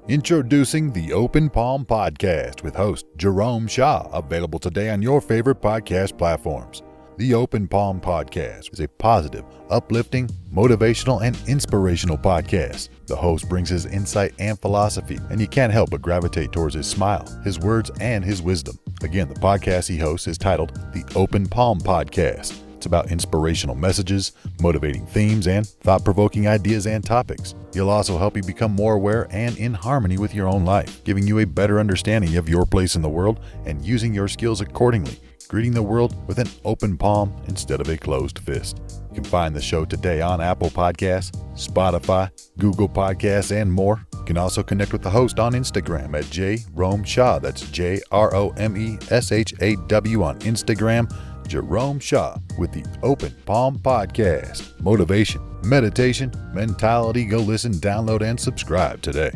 Introducing the Open Palm Podcast with host Jerome Shaw, available today on your favorite podcast platforms. The Open Palm Podcast is a positive, uplifting, motivational, and inspirational podcast. The host brings his insight and philosophy, and you can't help but gravitate towards his smile, his words, and his wisdom. Again, the podcast he hosts is titled The Open Palm Podcast. It's about inspirational messages, motivating themes, and thought-provoking ideas and topics. He'll also help you become more aware and in harmony with your own life, giving you a better understanding of your place in the world and using your skills accordingly, greeting the world with an open palm instead of a closed fist. You can find the show today on Apple Podcasts, Spotify, Google Podcasts, and more. You can also connect with the host on Instagram at Jerome Shaw. That's JROMESHAW on Instagram. Jerome Shaw with the Open Palm Podcast. Motivation, meditation, mentality. Go listen, download, and subscribe today.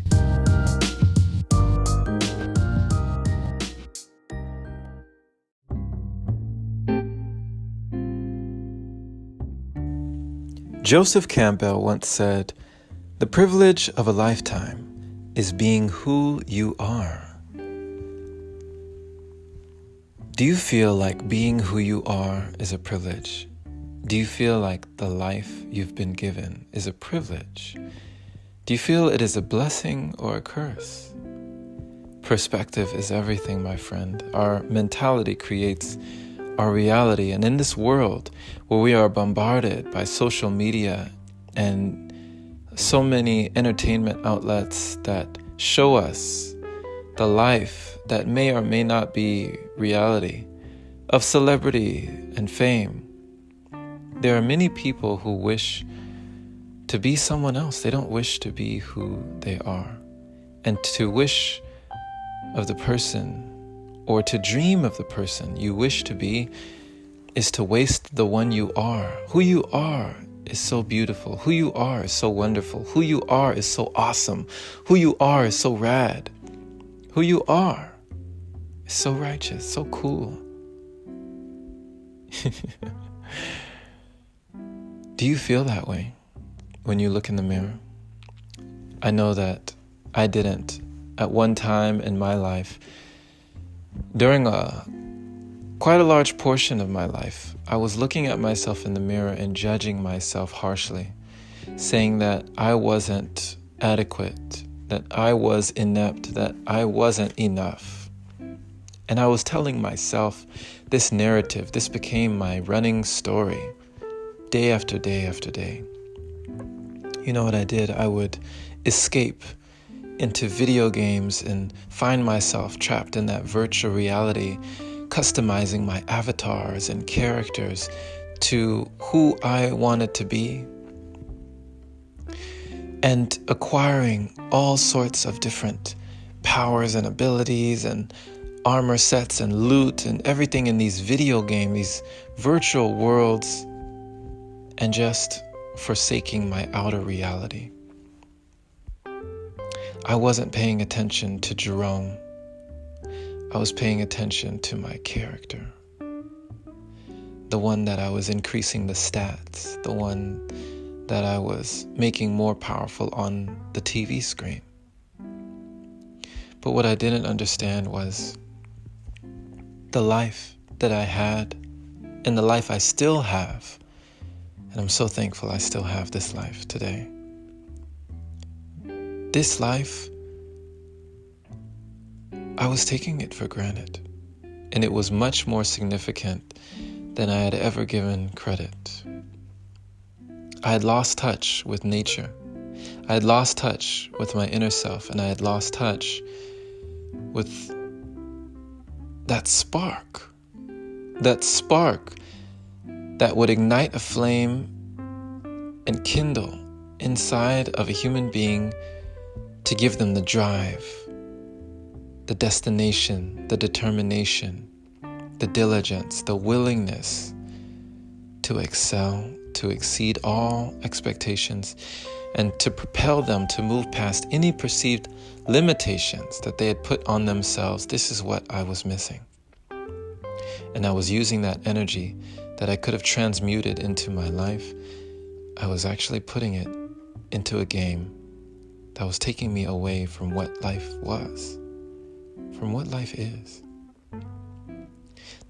Joseph Campbell once said, "The privilege of a lifetime is being who you are." Do you feel like being who you are is a privilege? Do you feel like the life you've been given is a privilege? Do you feel it is a blessing or a curse? Perspective is everything, my friend. Our mentality creates our reality. And in this world where we are bombarded by social media and so many entertainment outlets that show us the life that may or may not be reality of celebrity and fame, there are many people who wish to be someone else. They don't wish to be who they are. And to wish of the person or to dream of the person you wish to be is to waste the one you are. Who you are is so beautiful. Who you are is so wonderful. Who you are is so awesome. Who you are is so rad. Who you are is so righteous, so cool. Do you feel that way when you look in the mirror? I know that I didn't at one time in my life. During quite a large portion of my life, I was looking at myself in the mirror and judging myself harshly, saying that I wasn't adequate, that I was inept, that I wasn't enough. And I was telling myself this narrative. This became my running story, day after day after day. You know what I did? I would escape into video games and find myself trapped in that virtual reality, customizing my avatars and characters to who I wanted to be, and acquiring all sorts of different powers and abilities and armor sets and loot and everything in these video games, these virtual worlds, and just forsaking my outer reality. I wasn't paying attention to Jerome. I was paying attention to my character. The one that I was increasing the stats, the one that I was making more powerful on the TV screen. But what I didn't understand was the life that I had and the life I still have. And I'm so thankful I still have this life today. This life, I was taking it for granted. And it was much more significant than I had ever given credit. I had lost touch with nature. I had lost touch with my inner self, and I had lost touch with that spark that would ignite a flame and kindle inside of a human being to give them the drive, the destination, the determination, the diligence, the willingness to excel, to exceed all expectations, and to propel them to move past any perceived limitations that they had put on themselves. This is what I was missing. And I was using that energy that I could have transmuted into my life. I was actually putting it into a game that was taking me away from what life was, from what life is.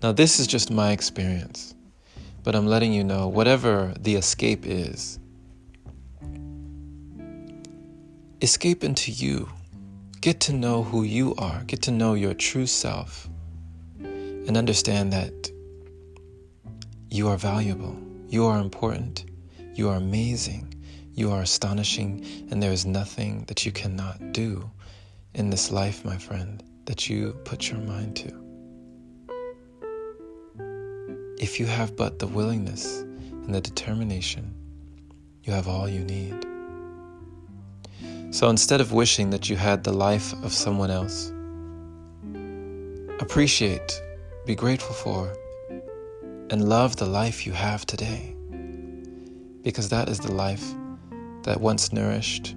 Now, this is just my experience, but I'm letting you know, whatever the escape is, escape into you. Get to know who you are. Get to know your true self. And understand that you are valuable. You are important. You are amazing. You are astonishing. And there is nothing that you cannot do in this life, my friend, that you put your mind to. If you have but the willingness and the determination, you have all you need. So instead of wishing that you had the life of someone else, appreciate, be grateful for, and love the life you have today. Because that is the life that once nourished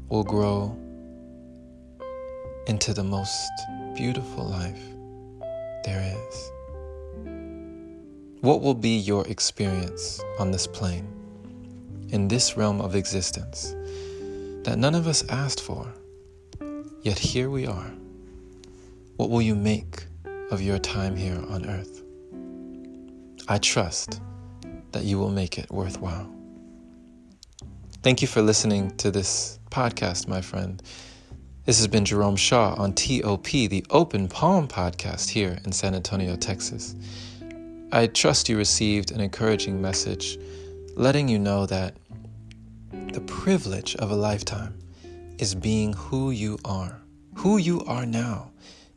will grow into the most beautiful life there is. What will be your experience on this plane, in this realm of existence, that none of us asked for, yet here we are? What will you make of your time here on earth? I trust that you will make it worthwhile. Thank you for listening to this podcast, my friend. This has been Jerome Shaw on TOP, the Open Palm Podcast here in San Antonio, Texas. I trust you received an encouraging message letting you know that the privilege of a lifetime is being who you are. Who you are now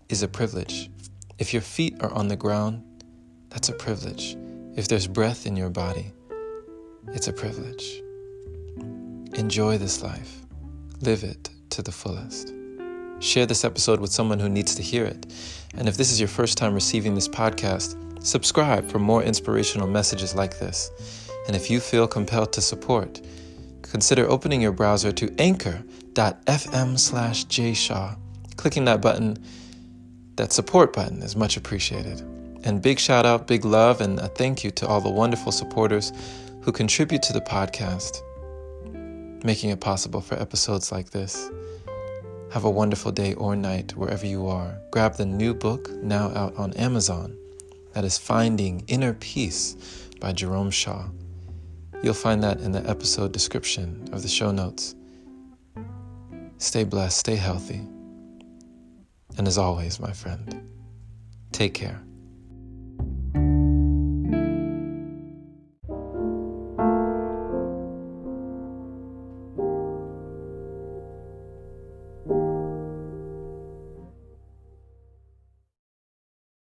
is a privilege. If your feet are on the ground, that's a privilege. If there's breath in your body, it's a privilege. Enjoy this life. Live it to the fullest. Share this episode with someone who needs to hear it. And if this is your first time receiving this podcast, subscribe for more inspirational messages like this. And if you feel compelled to support, consider opening your browser to anchor.fm/jshaw. Clicking that button, that support button, is much appreciated. And big shout out, big love, and a thank you to all the wonderful supporters who contribute to the podcast, making it possible for episodes like this. Have a wonderful day or night wherever you are. Grab the new book now out on Amazon. That is Finding Inner Peace by Jerome Shaw. You'll find that in the episode description of the show notes. Stay blessed, stay healthy. And as always, my friend, take care.